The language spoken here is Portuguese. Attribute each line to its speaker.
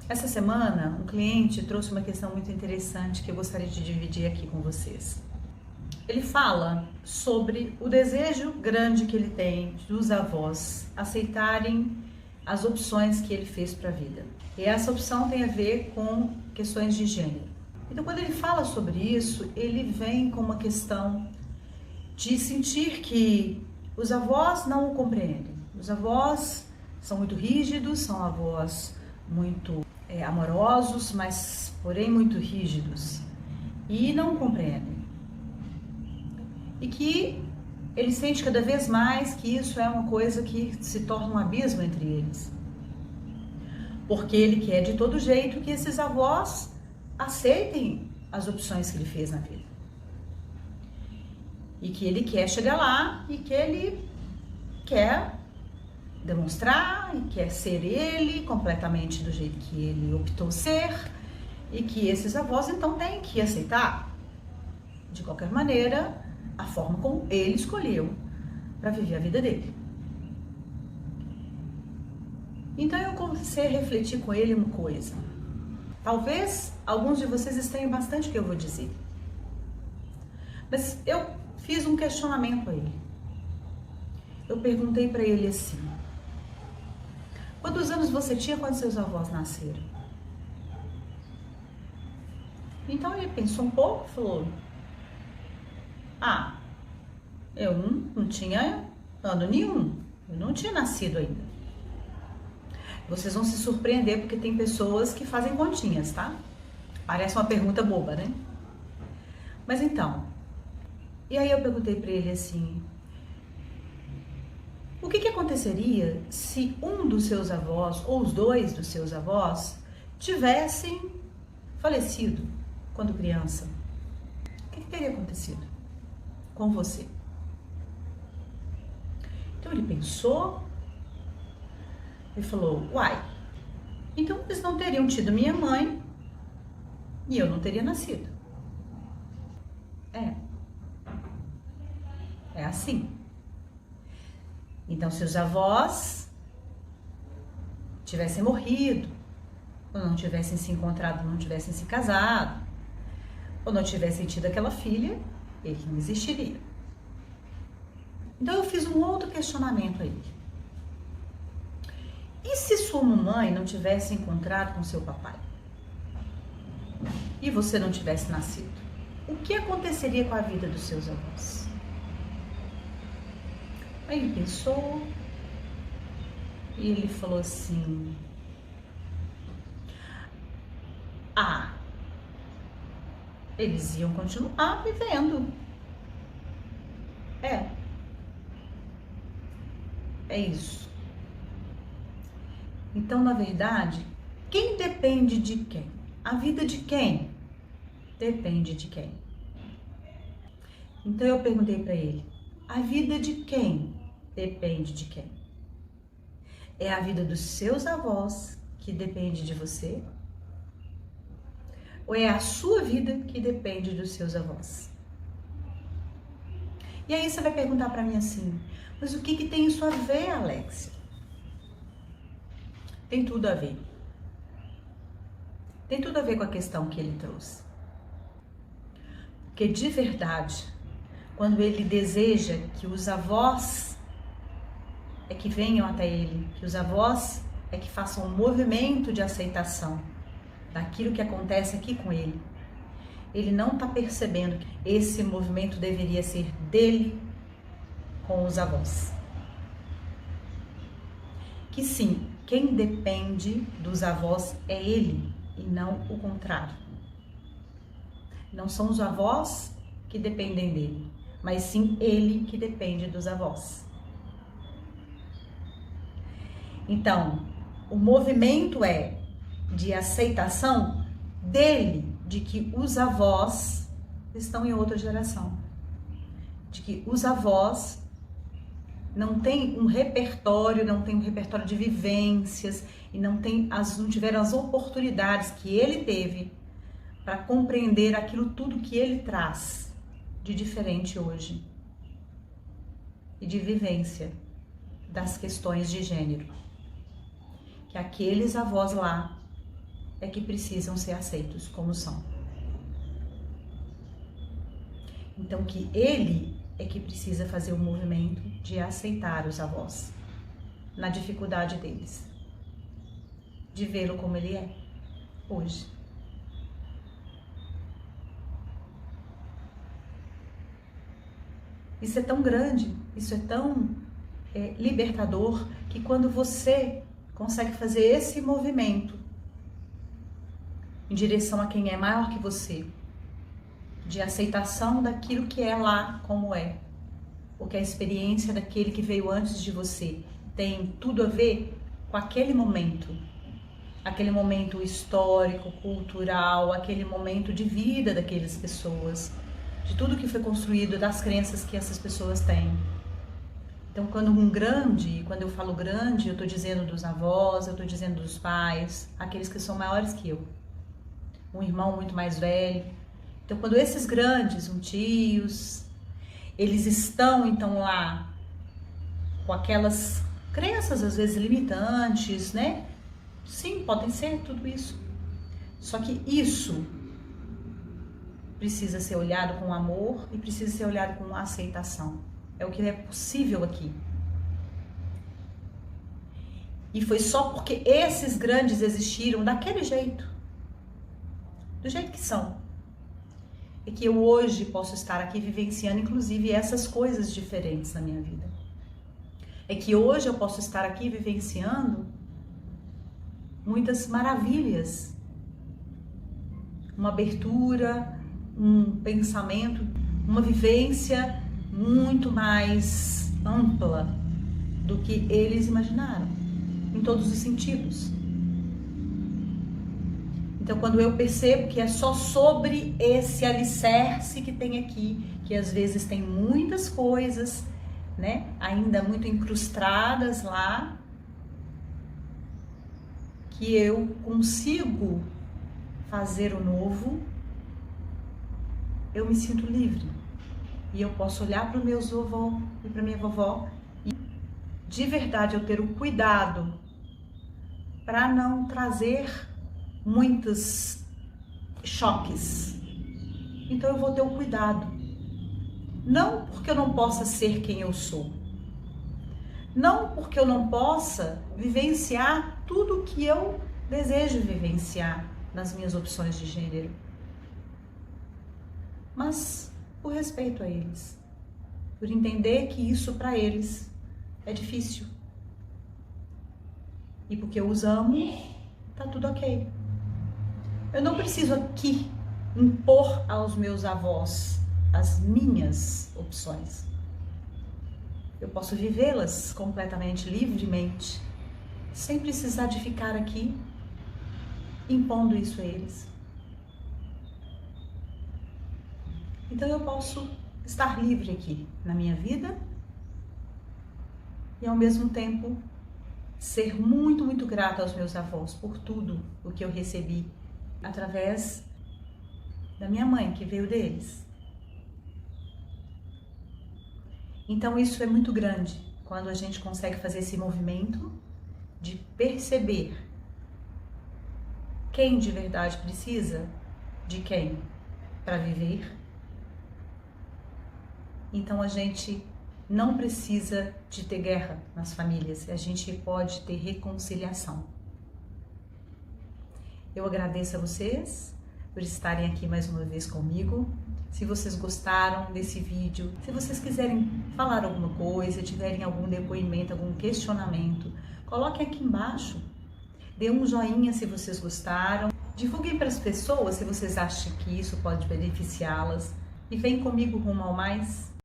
Speaker 1: Essa semana, um cliente trouxe uma questão muito interessante que eu gostaria de dividir aqui com vocês. Ele fala sobre o desejo grande que ele tem dos avós aceitarem as opções que ele fez para a vida. E essa opção tem a ver com questões de gênero. Então, quando ele fala sobre isso, ele vem com uma questão de sentir que os avós não o compreendem. Os avós são muito rígidos, são avós muito amorosos, mas porém muito rígidos e não o compreendem. E que ele sente cada vez mais que isso é uma coisa que se torna um abismo entre eles. Porque ele quer de todo jeito que esses avós aceitem as opções que ele fez na vida. E que ele quer chegar lá e que ele quer demonstrar e quer ser ele completamente do jeito que ele optou ser e que esses avós então têm que aceitar de qualquer maneira a forma como ele escolheu para viver a vida dele. Então eu comecei a refletir com ele uma coisa. Talvez alguns de vocês estranhem bastante o que eu vou dizer, mas eu fiz um questionamento a ele. Eu perguntei para ele assim: quantos anos você tinha quando seus avós nasceram? Então ele pensou um pouco e falou: eu não tinha ano nenhum, eu não tinha nascido ainda. Vocês vão se surpreender porque tem pessoas que fazem continhas, tá? Parece uma pergunta boba, né? Mas então, e aí eu perguntei para ele assim: o que aconteceria se um dos seus avós, ou os dois dos seus avós, tivessem falecido quando criança? O que teria acontecido com você? Então ele pensou e falou: uai, então eles não teriam tido minha mãe e eu não teria nascido. É assim. Então, se os avós tivessem morrido, ou não tivessem se encontrado, não tivessem se casado, ou não tivessem tido aquela filha, ele não existiria. Então, eu fiz um outro questionamento a ele. E se sua mamãe não tivesse encontrado com seu papai? E você não tivesse nascido? O que aconteceria com a vida dos seus avós? Aí ele pensou e ele falou assim: eles iam continuar vivendo. É isso. Então, na verdade, quem depende de quem? A vida de quem? Depende de quem? Então eu perguntei para ele: a vida de quem depende de quem? É a vida dos seus avós que depende de você? Ou é a sua vida que depende dos seus avós? E aí você vai perguntar para mim assim: mas o que tem isso a ver, Alexia? Tem tudo a ver. Tem tudo a ver com a questão que ele trouxe. Porque de verdade, quando ele deseja que os avós é que venham até ele, que os avós é que façam um movimento de aceitação daquilo que acontece aqui com ele, ele não está percebendo que esse movimento deveria ser dele com os avós. Que sim, quem depende dos avós é ele e não o contrário. Não são os avós que dependem dele, mas sim ele que depende dos avós. Então, o movimento é de aceitação dele, de que os avós estão em outra geração, de que os avós não têm um repertório, não tem um repertório de vivências e não tiveram as oportunidades que ele teve para compreender aquilo tudo que ele traz de diferente hoje e de vivência das questões de gênero, que aqueles avós lá é que precisam ser aceitos como são. Então que ele é que precisa fazer o movimento de aceitar os avós, na dificuldade deles, de vê-lo como ele é hoje. Isso é tão grande, isso é tão libertador, que quando você consegue fazer esse movimento em direção a quem é maior que você, de aceitação daquilo que é lá como é, porque a experiência daquele que veio antes de você tem tudo a ver com aquele momento histórico, cultural, aquele momento de vida daquelas pessoas, de tudo que foi construído, das crenças que essas pessoas têm. Então, quando eu falo grande, eu estou dizendo dos avós, eu estou dizendo dos pais, aqueles que são maiores que eu, um irmão muito mais velho. Então, quando esses grandes, tios, eles estão então lá com aquelas crenças às vezes limitantes, né? Sim, podem ser tudo isso. Só que isso precisa ser olhado com amor e precisa ser olhado com aceitação. É o que é possível aqui. E foi só porque esses grandes existiram daquele jeito, do jeito que são, é que eu hoje posso estar aqui vivenciando, inclusive, essas coisas diferentes na minha vida. É que hoje eu posso estar aqui vivenciando muitas maravilhas, uma abertura, um pensamento, uma vivência muito mais ampla do que eles imaginaram, em todos os sentidos. Então, quando eu percebo que é só sobre esse alicerce que tem aqui, que às vezes tem muitas coisas, né, ainda muito incrustadas lá, que eu consigo fazer o novo, eu me sinto livre. E eu posso olhar para o meu vovô e para minha vovó e de verdade eu ter o cuidado para não trazer muitos choques. Então eu vou ter o cuidado. Não porque eu não possa ser quem eu sou. Não porque eu não possa vivenciar tudo que eu desejo vivenciar nas minhas opções de gênero. Mas por respeito a eles. Por entender que isso para eles é difícil. E porque eu os amo, tá tudo ok. Eu não preciso aqui impor aos meus avós as minhas opções. Eu posso vivê-las completamente, livremente, sem precisar de ficar aqui impondo isso a eles. Então eu posso estar livre aqui na minha vida e ao mesmo tempo ser muito, muito grata aos meus avós por tudo o que eu recebi através da minha mãe, que veio deles. Então isso é muito grande, quando a gente consegue fazer esse movimento de perceber quem de verdade precisa de quem para viver. Então a gente não precisa de ter guerra nas famílias, a gente pode ter reconciliação. Eu agradeço a vocês por estarem aqui mais uma vez comigo. Se vocês gostaram desse vídeo, se vocês quiserem falar alguma coisa, tiverem algum depoimento, algum questionamento, coloquem aqui embaixo. Dê um joinha se vocês gostaram. Divulguem para as pessoas se vocês acham que isso pode beneficiá-las. E vem comigo rumo ao mais.